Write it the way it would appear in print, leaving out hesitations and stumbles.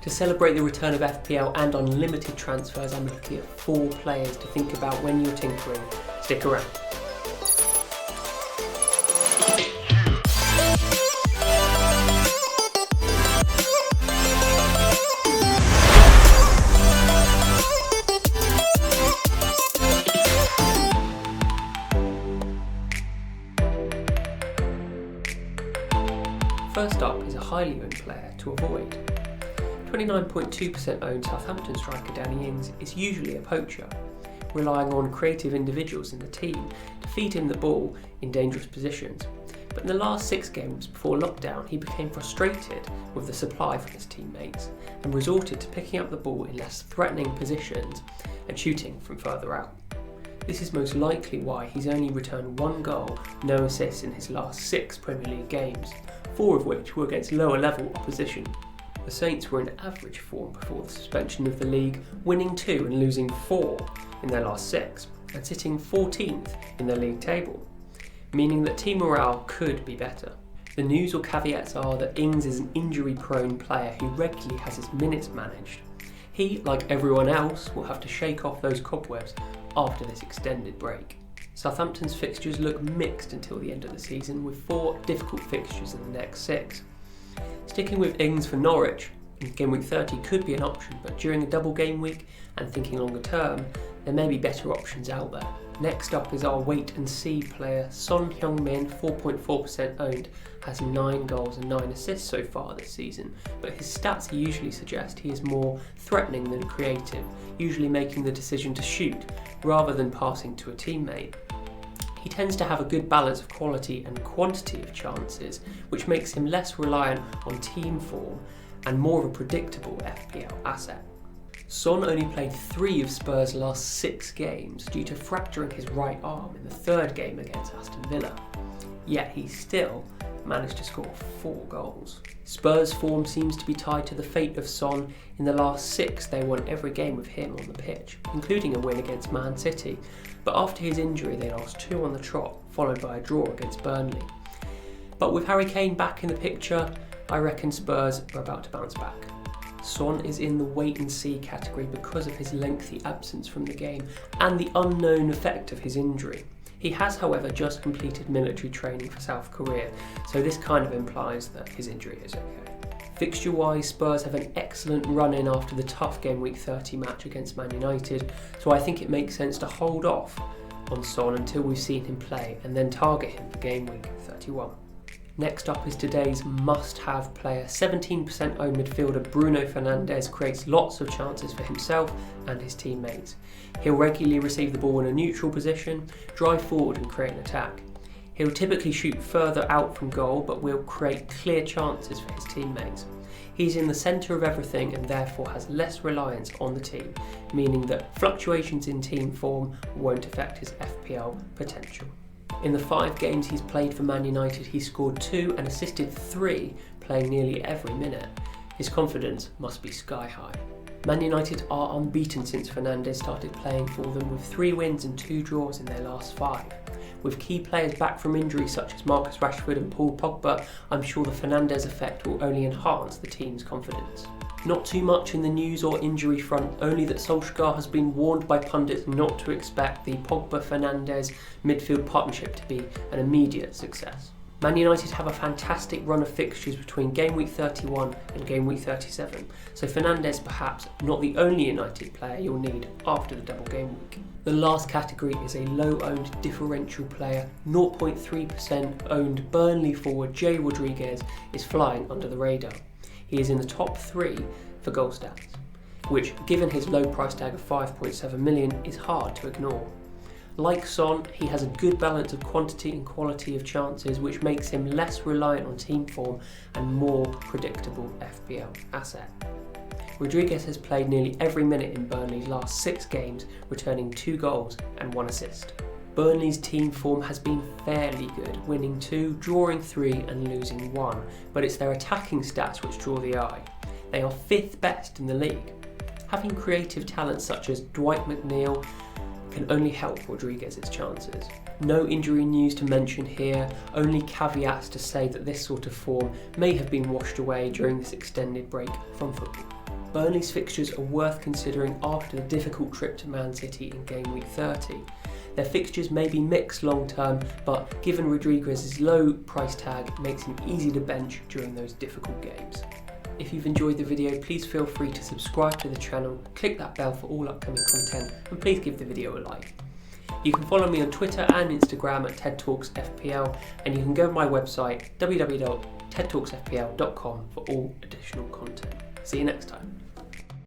To celebrate the return of FPL and unlimited transfers, I'm looking at 4 players to think about when you're tinkering. Stick around. First up is a highly owned player to avoid. 29.2% owned Southampton striker Danny Ings is usually a poacher, relying on creative individuals in the team to feed him the ball in dangerous positions. But in the last 6 games before lockdown, he became frustrated with the supply from his teammates and resorted to picking up the ball in less threatening positions and shooting from further out. This is most likely why he's only returned 1 goal, no assists in his last 6 Premier League games, 4 of which were against lower level opposition. The Saints were in average form before the suspension of the league, winning 2 and losing 4 in their last 6, and sitting 14th in their league table, meaning that team morale could be better. The news or caveats are that Ings is an injury-prone player who regularly has his minutes managed. He, like everyone else, will have to shake off those cobwebs after this extended break. Southampton's fixtures look mixed until the end of the season, with 4 difficult fixtures in the next 6. Sticking with Ings for Norwich in game week 30 could be an option, but during a double game week and thinking longer term, there may be better options out there. Next up is our wait and see player Son Heung-min, 4.4% owned, has 9 goals and 9 assists so far this season, but his stats usually suggest he is more threatening than creative, usually making the decision to shoot rather than passing to a teammate. He tends to have a good balance of quality and quantity of chances, which makes him less reliant on team form and more of a predictable FPL asset. Son only played 3 of Spurs' last 6 games due to fracturing his right arm in the 3rd game against Aston Villa, yet he still managed to score 4 goals. Spurs' form seems to be tied to the fate of Son. In the last 6, they won every game with him on the pitch, including a win against Man City, but after his injury they lost 2 on the trot, followed by a draw against Burnley. But with Harry Kane back in the picture, I reckon Spurs are about to bounce back. Son is in the wait and see category because of his lengthy absence from the game and the unknown effect of his injury. He has, however, just completed military training for South Korea, so this kind of implies that his injury is okay. Fixture-wise, Spurs have an excellent run-in after the tough game week 30 match against Man United, so I think it makes sense to hold off on Son until we've seen him play and then target him for game week 31. Next up is today's must-have player. 17% owned midfielder Bruno Fernandes creates lots of chances for himself and his teammates. He'll regularly receive the ball in a neutral position, drive forward and create an attack. He'll typically shoot further out from goal, but will create clear chances for his teammates. He's in the centre of everything and therefore has less reliance on the team, meaning that fluctuations in team form won't affect his FPL potential. In the 5 games he's played for Man United, he scored 2 and assisted 3, playing nearly every minute. His confidence must be sky high. Man United are unbeaten since Fernandes started playing for them, with 3 wins and 2 draws in their last 5. With key players back from injury such as Marcus Rashford and Paul Pogba, I'm sure the Fernandes effect will only enhance the team's confidence. Not too much in the news or injury front, only that Solskjaer has been warned by pundits not to expect the Pogba-Fernandes midfield partnership to be an immediate success. Man United have a fantastic run of fixtures between game week 31 and game week 37, so Fernandes perhaps not the only United player you'll need after the double game week. The last category is a low-owned differential player. 0.3% owned Burnley forward Jay Rodriguez is flying under the radar. He is in the top 3 for goal stats, which, given his low price tag of 5.7 million, is hard to ignore. Like Son, he has a good balance of quantity and quality of chances, which makes him less reliant on team form and more predictable FPL asset. Rodriguez has played nearly every minute in Burnley's last 6 games, returning 2 goals and 1 assist. Burnley's team form has been fairly good, winning 2, drawing 3 and losing 1, but it's their attacking stats which draw the eye. They are 5th best in the league. Having creative talents such as Dwight McNeil can only help Rodriguez's chances. No injury news to mention here, only caveats to say that this sort of form may have been washed away during this extended break from football. Burnley's fixtures are worth considering after the difficult trip to Man City in game week 30. Their fixtures may be mixed long term, but given Rodriguez's low price tag, it makes him easy to bench during those difficult games. If you've enjoyed the video, please feel free to subscribe to the channel, click that bell for all upcoming content, and please give the video a like. You can follow me on Twitter and Instagram at TEDtalksFPL, and you can go to my website www.tedtalksfpl.com for all additional content. See you next time.